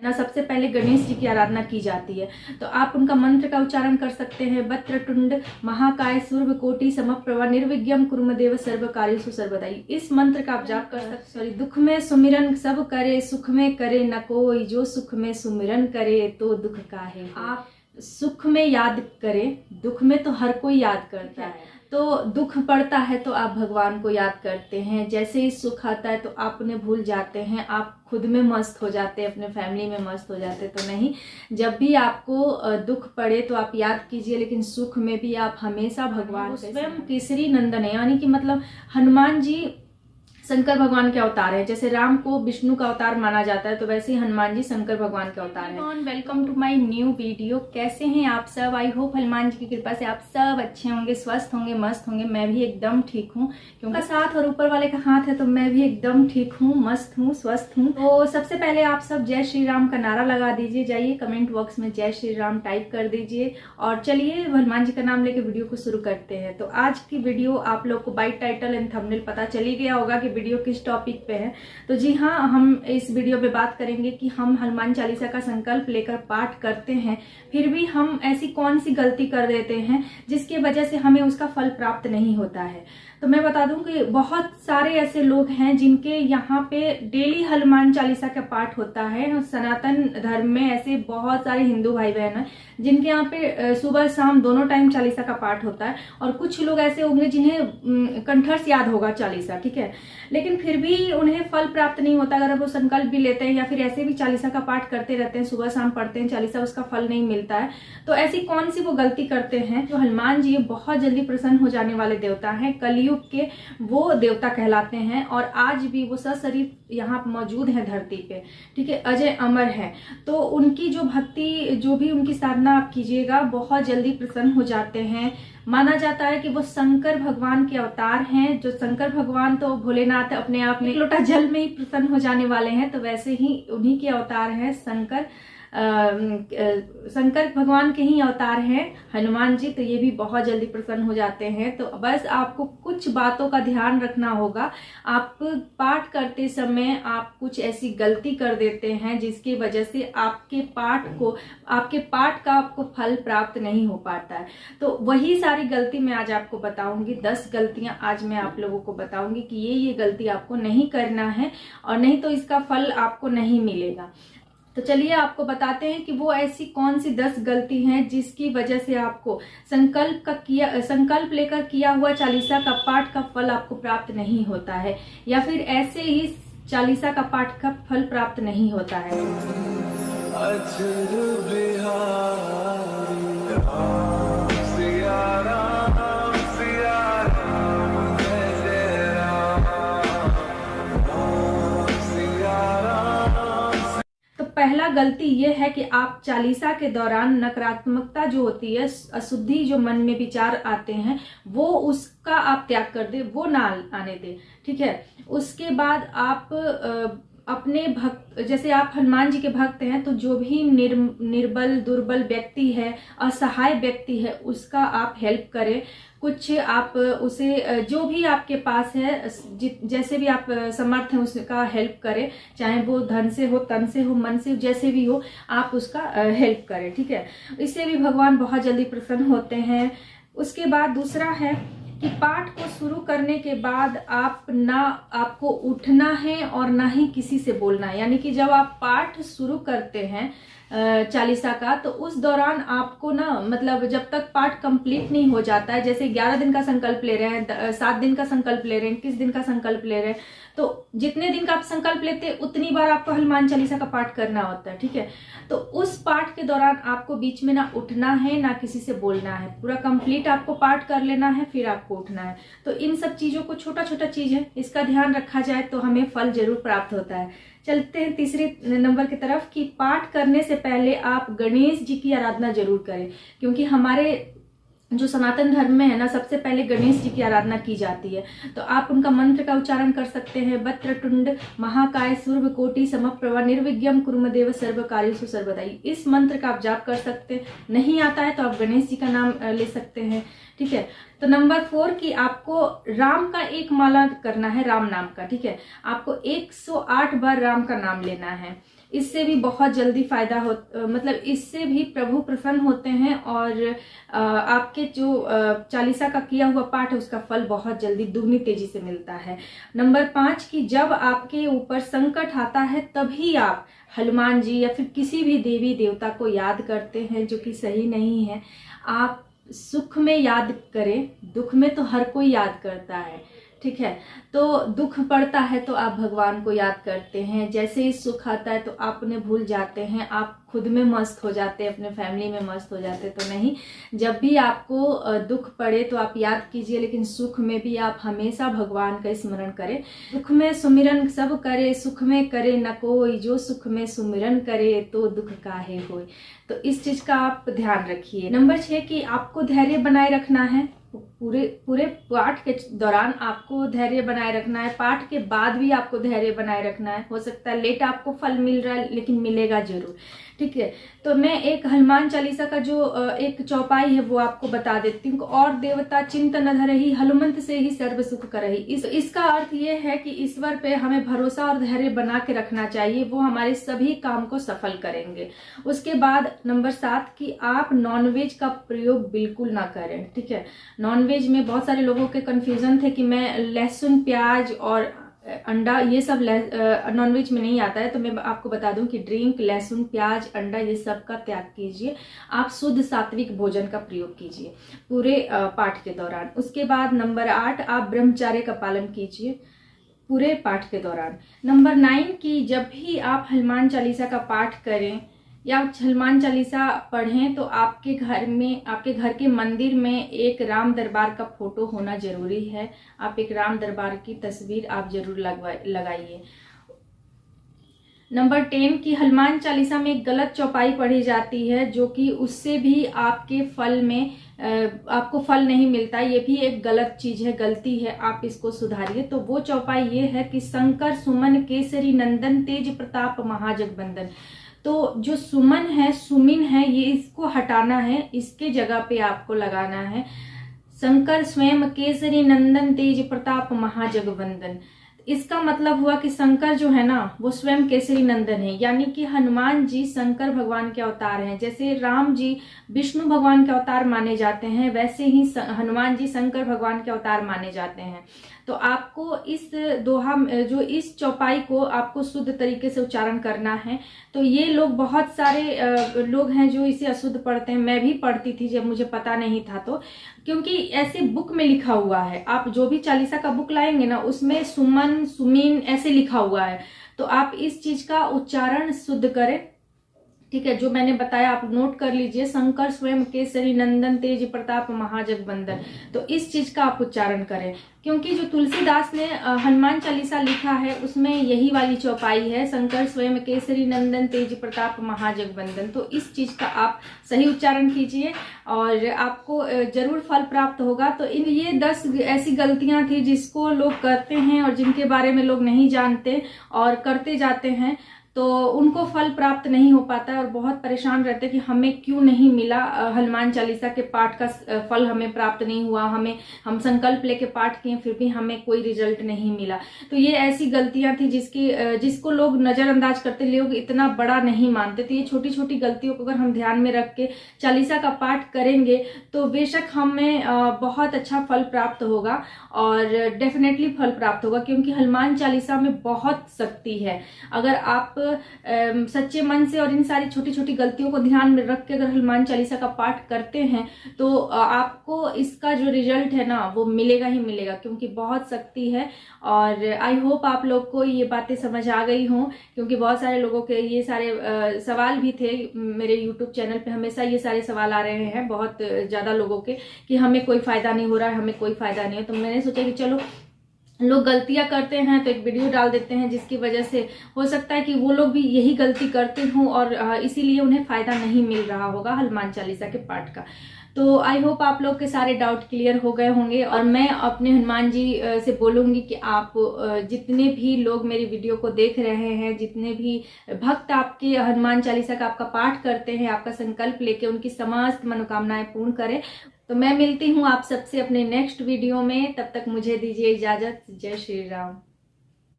ना सबसे पहले गणेश जी की आराधना की जाती है। तो आप उनका मंत्र का उच्चारण कर सकते हैं, वक्रतुंड महाकाय सूर्यकोटि समप्रभा निर्विघ्नं कुरुदेव सर्व कार्येषु सर्वदा। इस मंत्र का आप जाप कर सकते हैं। दुख में सुमिरन सब करे, सुख में करे न कोई, जो सुख में सुमिरन करे तो दुख काहे। आप सुख में याद करें, दुख में तो हर कोई याद करता है, तो दुख पड़ता है तो आप भगवान को याद करते हैं। जैसे ही सुख आता है तो आप उन्हें भूल जाते हैं, आप खुद में मस्त हो जाते हैं, अपने फैमिली में मस्त हो जाते हैं। तो नहीं, जब भी आपको दुख पड़े तो आप याद कीजिए, लेकिन सुख में भी आप हमेशा भगवान स्वयं केसरी नंदन है, यानी कि मतलब हनुमान जी शंकर भगवान के अवतार है। जैसे राम को विष्णु का अवतार माना जाता है, तो वैसे ही हनुमान जी शंकर भगवान के अवतार है। Welcome to my new video. कैसे हैं आप सब? आई होप हनुमान जी की कृपा से आप सब अच्छे होंगे, स्वस्थ होंगे, मस्त होंगे। मैं भी एकदम ठीक हूँ, क्योंकि साथ और ऊपर वाले का हाथ है, तो मैं भी एकदम ठीक हूँ, मस्त हूँ, स्वस्थ हूँ। तो सबसे पहले आप सब जय श्री राम का नारा लगा दीजिए। जाइए कमेंट बॉक्स में जय श्री राम टाइप कर दीजिए, और चलिए हनुमान जी का नाम लेके वीडियो को शुरू करते हैं। तो आज की वीडियो आप लोग को बाय टाइटल एंड थंबनेल पता चली गया होगा कि वीडियो किस टॉपिक पे है। तो जी हाँ, हम इस वीडियो में बात करेंगे कि हम हनुमान चालीसा का संकल्प लेकर पाठ करते हैं, फिर भी हम ऐसी कौन सी गलती कर देते हैं जिसकी वजह से हमें उसका फल प्राप्त नहीं होता है। तो मैं बता दूं कि बहुत सारे ऐसे लोग हैं जिनके यहाँ पे डेली हनुमान चालीसा का पाठ होता है। सनातन धर्म में ऐसे बहुत सारे हिंदू भाई बहन हैं जिनके यहाँ पे सुबह शाम दोनों टाइम चालीसा का पाठ होता है, और कुछ लोग ऐसे होंगे जिन्हें कंठस्थ याद होगा चालीसा, ठीक है, लेकिन फिर भी उन्हें फल प्राप्त नहीं होता। अगर वो संकल्प भी लेते हैं या फिर ऐसे भी चालीसा का पाठ करते रहते हैं, सुबह शाम पढ़ते हैं चालीसा, उसका फल नहीं मिलता है। तो ऐसी कौन सी वो गलती करते हैं? जो हनुमान जी बहुत जल्दी प्रसन्न हो जाने वाले देवता हैं, कलयुग के वो देवता कहलाते हैं, और आज भी वो सशरीर यहाँ मौजूद है धरती पे, ठीक है, अजय अमर है। तो उनकी जो भक्ति, जो भी उनकी साधना आप कीजिएगा, बहुत जल्दी प्रसन्न हो जाते हैं। माना जाता है कि वो शंकर भगवान के अवतार हैं। जो शंकर भगवान तो भोलेनाथ अपने आप में एक लोटा जल में ही प्रसन्न हो जाने वाले हैं, तो वैसे ही उन्हीं के अवतार हैं शंकर। शंकर भगवान के ही अवतार हैं हनुमान जी, तो ये भी बहुत जल्दी प्रसन्न हो जाते हैं। तो बस आपको कुछ बातों का ध्यान रखना होगा। आप पाठ करते समय आप कुछ ऐसी गलती कर देते हैं जिसकी वजह से आपके पाठ का आपको फल प्राप्त नहीं हो पाता है। तो वही सारी गलती मैं आज आपको बताऊंगी। 10 गलतियां आज मैं आप लोगों को बताऊंगी कि ये गलती आपको नहीं करना है, और नहीं तो इसका फल आपको नहीं मिलेगा। तो चलिए आपको बताते हैं कि वो ऐसी कौन सी 10 गलती हैं जिसकी वजह से आपको संकल्प लेकर किया हुआ चालीसा का पाठ का फल आपको प्राप्त नहीं होता है, या फिर ऐसे ही चालीसा का पाठ का फल प्राप्त नहीं होता है। पहला गलती ये है कि आप चालीसा के दौरान नकारात्मकता जो होती है, अशुद्धि जो मन में विचार आते हैं, वो उसका आप त्याग कर दे, वो ना आने दे, ठीक है। उसके बाद आप अपने भक्त, जैसे आप हनुमान जी के भक्त हैं, तो जो भी निर्बल दुर्बल व्यक्ति है, असहाय व्यक्ति है, उसका आप हेल्प करें। कुछ आप उसे, जो भी आपके पास है, जैसे भी आप समर्थ हैं, उसका हेल्प करें, चाहे वो धन से हो, तन से हो, मन से, जैसे भी हो, आप उसका हेल्प करें, ठीक है। इससे भी भगवान बहुत जल्दी प्रसन्न होते हैं। उसके बाद दूसरा है कि पाठ को शुरू करने के बाद आपको उठना है और ना ही किसी से बोलना है। यानी कि जब आप पाठ शुरू करते हैं चालीसा का, तो उस दौरान आपको ना, मतलब जब तक पाठ कंप्लीट नहीं हो जाता है, जैसे 11 दिन का संकल्प ले रहे हैं, 7 दिन का संकल्प ले रहे हैं, 21 दिन का संकल्प ले रहे हैं, तो जितने दिन का आप संकल्प लेते हैं उतनी बार आपको हनुमान चालीसा का पाठ करना होता है, ठीक है। तो उस पाठ के दौरान आपको बीच में ना उठना है, ना किसी से बोलना है, पूरा कंप्लीट आपको पाठ कर लेना है, फिर आपको उठना है। तो इन सब चीजों को, छोटा छोटा चीज है, इसका ध्यान रखा जाए तो हमें फल जरूर प्राप्त होता है। चलते हैं तीसरे नंबर की तरफ कि पाठ करने से पहले आप गणेश जी की आराधना जरूर करें, क्योंकि हमारे जो सनातन धर्म में है ना, सबसे पहले गणेश जी की आराधना की जाती है। तो आप उनका मंत्र का उच्चारण कर सकते हैं, वक्रतुंड महाकाय सूर्यकोटि समप्रभा निर्विघ्नं कुरुदेव सर्व कार्येषु सर्वदा। इस मंत्र का आप जाप कर सकते हैं। नहीं आता है तो आप गणेश जी का नाम ले सकते हैं, ठीक है। तो नंबर 4 की आपको राम का एक माला करना है, राम नाम का, ठीक है। आपको 108 बार राम का नाम लेना है। इससे भी बहुत जल्दी फायदा हो, मतलब इससे भी प्रभु प्रसन्न होते हैं और आपके जो चालीसा का किया हुआ पाठ है उसका फल बहुत जल्दी दुगनी तेजी से मिलता है। नंबर 5 की जब आपके ऊपर संकट आता है तभी आप हनुमान जी या फिर किसी भी देवी देवता को याद करते हैं, जो कि सही नहीं है। आप सुख में याद करें, दुख में तो हर कोई याद करता है, ठीक है। तो दुख पड़ता है तो आप भगवान को याद करते हैं, जैसे ही सुख आता है तो आप उन्हें भूल जाते हैं, आप खुद में मस्त हो जाते हैं, अपने फैमिली में मस्त हो जाते हैं। तो नहीं, जब भी आपको दुख पड़े तो आप याद कीजिए, लेकिन सुख में भी आप हमेशा भगवान का स्मरण करें। दुख में सुमिरन सब करे, सुख में करे न कोई, जो सुख में सुमिरन करे तो दुख काहे होय। तो इस चीज का आप ध्यान रखिए। नंबर 6 कि आपको धैर्य बनाए रखना है। पूरे पाठ के दौरान आपको धैर्य बनाए रखना है, पाठ के बाद भी आपको धैर्य बनाए रखना है। हो सकता है लेट आपको फल मिल रहा है, लेकिन मिलेगा जरूर, ठीक है। तो मैं एक हनुमान चालीसा का जो एक चौपाई है वो आपको बता देती हूँ। और देवता चिंतन धरहि, हनुमंत से ही सर्व सुख करहि। इसका अर्थ ये है कि ईश्वर पे हमें भरोसा और धैर्य बना के रखना चाहिए, वो हमारे सभी काम को सफल करेंगे। उसके बाद नंबर 7 कि आप नॉनवेज का प्रयोग बिल्कुल ना करें, ठीक है। नॉनवेज में बहुत सारे लोगों के कंफ्यूजन थे कि मैं लहसुन प्याज और अंडा ये सब नॉनवेज में नहीं आता है। तो मैं आपको बता दूं कि ड्रिंक, लहसुन प्याज, अंडा ये सब का त्याग कीजिए, आप शुद्ध सात्विक भोजन का प्रयोग कीजिए पूरे पाठ के दौरान। उसके बाद नंबर 8 आप ब्रह्मचर्य का पालन कीजिए पूरे पाठ के दौरान। नंबर 9 की जब भी आप हनुमान चालीसा का पाठ करें या हनुमान चालीसा पढ़ें तो आपके घर के मंदिर में एक राम दरबार का फोटो होना जरूरी है। आप एक राम दरबार की तस्वीर आप जरूर लगाइए। नंबर 10 की हनुमान चालीसा में एक गलत चौपाई पढ़ी जाती है, जो कि उससे भी आपको फल नहीं मिलता। ये भी एक गलत चीज है, गलती है, आप इसको सुधारिए। तो वो चौपाई ये है कि शंकर सुमन केसरी नंदन तेज प्रताप महाजगबंदन। तो जो सुमन है, सुमिन है, ये इसको हटाना है, इसके जगह पे आपको लगाना है शंकर स्वयं केसरी नंदन तेज प्रताप महाजगवंदन। इसका मतलब हुआ कि शंकर जो है ना वो स्वयं केसरी नंदन है, यानी कि हनुमान जी शंकर भगवान के अवतार हैं। जैसे राम जी विष्णु भगवान के अवतार माने जाते हैं, वैसे ही हनुमान जी शंकर भगवान के अवतार माने जाते हैं। तो आपको इस चौपाई को आपको शुद्ध तरीके से उच्चारण करना है। तो ये लोग, बहुत सारे लोग हैं जो इसे अशुद्ध पढ़ते हैं, मैं भी पढ़ती थी जब मुझे पता नहीं था। तो क्योंकि ऐसे बुक में लिखा हुआ है, आप जो भी चालीसा का बुक लाएंगे ना उसमें सुमन सुमीन ऐसे लिखा हुआ है, तो आप इस चीज का उच्चारण शुद्ध करें, ठीक है। जो मैंने बताया आप नोट कर लीजिए, शंकर स्वयं केसरी नंदन तेज प्रताप महाजगबंदन। तो इस चीज का आप उच्चारण करें, क्योंकि जो तुलसीदास ने हनुमान चालीसा लिखा है उसमें यही वाली चौपाई है, शंकर स्वयं केसरी नंदन तेज प्रताप महाजगबंदन। तो इस चीज का आप सही उच्चारण कीजिए और आपको जरूर फल प्राप्त होगा। तो ये 10 ऐसी गलतियां थी जिसको लोग करते हैं और जिनके बारे में लोग नहीं जानते और करते जाते हैं, तो उनको फल प्राप्त नहीं हो पाता और बहुत परेशान रहते कि हमें क्यों नहीं मिला, हनुमान चालीसा के पाठ का फल हमें प्राप्त नहीं हुआ, हम संकल्प लेके पाठ किए फिर भी हमें कोई रिजल्ट नहीं मिला। तो ये ऐसी गलतियां थी जिसको लोग नजरअंदाज करते, लोग इतना बड़ा नहीं मानते। तो ये छोटी छोटी गलतियों को अगर हम ध्यान में रख के चालीसा का पाठ करेंगे तो बेशक हमें बहुत अच्छा फल प्राप्त होगा और डेफिनेटली फल प्राप्त होगा, क्योंकि हनुमान चालीसा में बहुत शक्ति है। अगर आप सच्चे मन से और इन सारी छोटी छोटी गलतियों को ध्यान में रख के अगर हनुमान चालीसा का पाठ करते हैं तो आपको इसका जो रिजल्ट है ना वो मिलेगा ही मिलेगा, क्योंकि बहुत शक्ति है। और आई होप आप लोग को ये बातें समझ आ गई हों, क्योंकि बहुत सारे लोगों के ये सारे सवाल भी थे मेरे यूट्यूब चैनल पे, हमेशा ये सारे सवाल आ रहे हैं बहुत ज्यादा लोगों के कि हमें कोई फायदा नहीं हो रहा है, हमें कोई फायदा नहीं है। तो मैंने सोचा कि चलो लोग गलतियां करते हैं तो एक वीडियो डाल देते हैं, जिसकी वजह से हो सकता है कि वो लोग भी यही गलती करते हों और इसीलिए उन्हें फायदा नहीं मिल रहा होगा हनुमान चालीसा के पाठ का। तो आई होप आप लोग के सारे डाउट क्लियर हो गए होंगे और मैं अपने हनुमान जी से बोलूंगी कि आप जितने भी लोग मेरी वीडियो को देख रहे हैं, जितने भी भक्त आपके हनुमान चालीसा का आपका पाठ करते हैं, आपका संकल्प लेके उनकी समस्त मनोकामनाएं पूर्ण करें। तो मैं मिलती हूँ आप सबसे अपने नेक्स्ट वीडियो में, तब तक मुझे दीजिए इजाजत। जय श्री राम।